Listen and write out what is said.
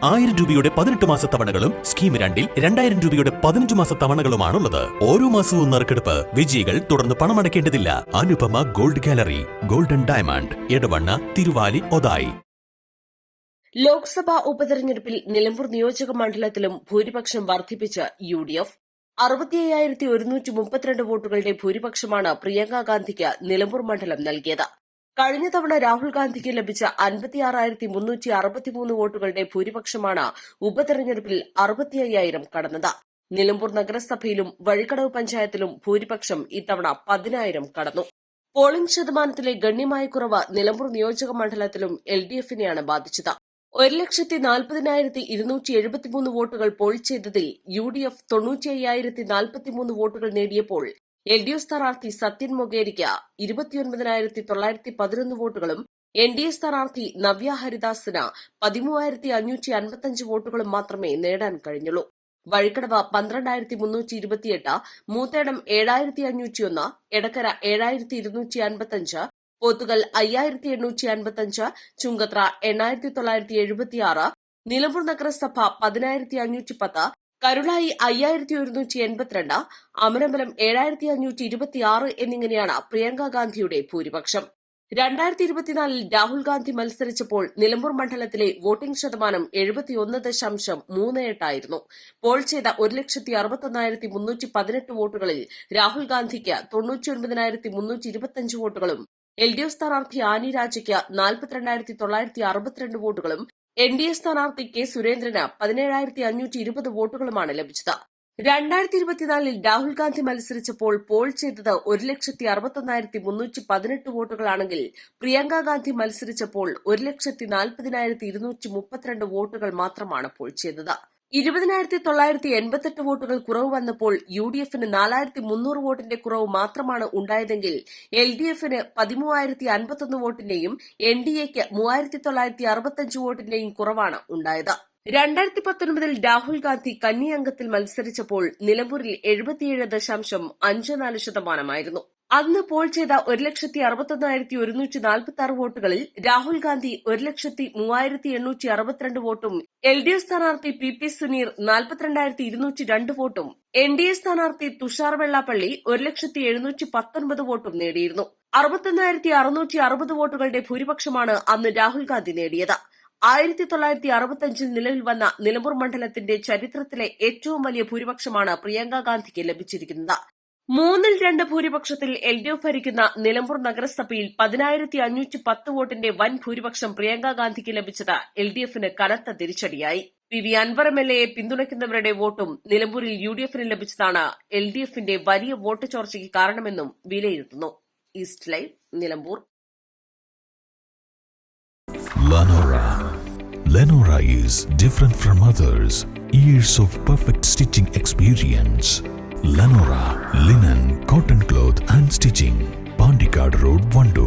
1000 രൂപയുടെ 18 മാസ തവണകളും സ്കീം 2-ൽ 2000 രൂപയുടെ 15 മാസ തവണകളുമാണുള്ളത്. ഓരോ മാസവും നറുക്കെടുപ്പ്. വിജയികൾ തുടർന്ന് പണമടയ്ക്കേണ്ടതില്ല. Anupama gold gallery, golden diamond, Edavanna, Thiruvali, Othayi. Lok Sabha ഉപതെരഞ്ഞെടുപ്പിൽ നിലമ്പൂർ നിയോജക മണ്ഡലത്തിലും ഭൂരിപക്ഷം വർദ്ധിപ്പിച്ച് UDF. 65,132 വോട്ടുകളുടെ ഭൂരിപക്ഷമാണ് പ്രിയങ്ക ഗാന്ധിക്ക് നിലമ്പൂർ മണ്ഡലം നൽകിയത്. കഴിഞ്ഞ തവണ രാഹുൽ ഗാന്ധിക്ക് ലഭിച്ച 56,363 വോട്ടുകളുടെ ഭൂരിപക്ഷമാണ് ഉപതെരഞ്ഞെടുപ്പിൽ 65,000 കടന്നത്. നിലമ്പൂർ നഗരസഭയിലും വഴിക്കടവ് പഞ്ചായത്തിലും ഭൂരിപക്ഷം ഇത്തവണ 10,000 കടന്നു. പോളിംഗ് ശതമാനത്തിലെ ഗണ്യമായ കുറവ് നിലമ്പൂർ നിയോജക മണ്ഡലത്തിലും LDFനെയാണ് ബാധിച്ചത്. 1,40,273 വോട്ടുകൾ പോൾ ചെയ്തതിൽ UDF 95,043 വോട്ടുകൾ നേടിയപ്പോൾ LDF സ്ഥാനാർത്ഥി സത്യൻ മൊകേരിക്ക് 29,911 വോട്ടുകളും NDA സ്ഥാനാർത്ഥി നവ്യ ഹരിദാസിന് 13,555 വോട്ടുകളും മാത്രമേ നേടാൻ കഴിഞ്ഞുള്ളൂ. വഴിക്കടവ് 12,328, മൂത്തേടം 7,501, എടക്കര 7,255, പോത്തുകൽ 5,855, ചുങ്കത്ര 8,976, നിലമ്പൂർ നഗരസഭ 10,510, കരുളായി 5,182, അമരമ്പലം 7,526 എന്നിങ്ങനെയാണ് പ്രിയങ്ക ഗാന്ധിയുടെ ഭൂരിപക്ഷം. 2024 രാഹുൽ ഗാന്ധി മത്സരിച്ചപ്പോൾ നിലമ്പൂർ മണ്ഡലത്തിലെ വോട്ടിംഗ് ശതമാനം 71.38 ആയിരുന്നു. പോൾ ചെയ്ത 1,61,318 വോട്ടുകളിൽ രാഹുൽ ഗാന്ധിക്ക് 99,325 വോട്ടുകളും LDF സ്ഥാനാർത്ഥി ആനി രാജയ്ക്ക് 42,962 വോട്ടുകളും NDA സ്ഥാനാർത്ഥി K സുരേന്ദ്രന് 17,520 വോട്ടുകളുമാണ് ലഭിച്ചത്. 2024 രാഹുൽ ഗാന്ധി മത്സരിച്ചപ്പോൾ പോൾ ചെയ്തത് 1,61,318 വോട്ടുകളാണെങ്കിൽ പ്രിയങ്ക ഗാന്ധി മത്സരിച്ചപ്പോൾ 1,40,232 വോട്ടുകൾ മാത്രമാണ് പോൾ ചെയ്തത്. 20,988 വോട്ടുകൾ കുറവ് വന്നപ്പോൾ UDFന് 4,300 വോട്ടിന്റെ കുറവ് മാത്രമാണ് ഉണ്ടായതെങ്കിൽ LDFന് 13,051 വോട്ടിന്റെയും NDAക്ക് 3,965 വോട്ടിന്റെയും കുറവാണ് ഉണ്ടായത്. 2019 രാഹുൽ ഗാന്ധി കന്നി അംഗത്തിൽ മത്സരിച്ചപ്പോൾ നിലമ്പൂരിൽ 77.54% അന്ന് പോൾ ചെയ്ത 1,61,146 വോട്ടുകളിൽ രാഹുൽ ഗാന്ധി 1,03,862 വോട്ടും LDF സ്ഥാനാർത്ഥി PP സുനീർ 42,202 വോട്ടും NDA സ്ഥാനാർത്ഥി തുഷാർ വെള്ളാപ്പള്ളി 1,719 വോട്ടും നേടിയിരുന്നു. 61,660 വോട്ടുകളുടെ ഭൂരിപക്ഷമാണ് അന്ന് രാഹുൽ ഗാന്ധി നേടിയത്. 1965 നിലവിൽ വന്ന നിലമ്പൂർ മണ്ഡലത്തിന്റെ ചരിത്രത്തിലെ ഏറ്റവും വലിയ ഭൂരിപക്ഷമാണ് പ്രിയങ്ക ഗാന്ധിക്ക് ലഭിച്ചിരിക്കുന്നത്. 3/2 ഭൂരിപക്ഷത്തിൽ LDF ഭരിക്കുന്ന നിലമ്പൂർ നഗരസഭയിൽ 10,510 വോട്ടിന്റെ വൻ ഭൂരിപക്ഷം പ്രിയങ്ക ഗാന്ധിക്ക് ലഭിച്ചത് LDFന് കനത്ത തിരിച്ചടിയായി. PV അൻവർ MLAയെ പിന്തുണയ്ക്കുന്നവരുടെ വോട്ടും നിലമ്പൂരിൽ UDFന് ലഭിച്ചതാണ് LDFന്റെ വലിയ വോട്ട് ചോർച്ചയ്ക്ക് കാരണമെന്നും വിലയിരുത്തുന്നു. East live, Nilambur. Lenora is different from others. Years of perfect stitching experience. Lenora linen, cotton cloth and stitching. Pandikad Road, Vandoor.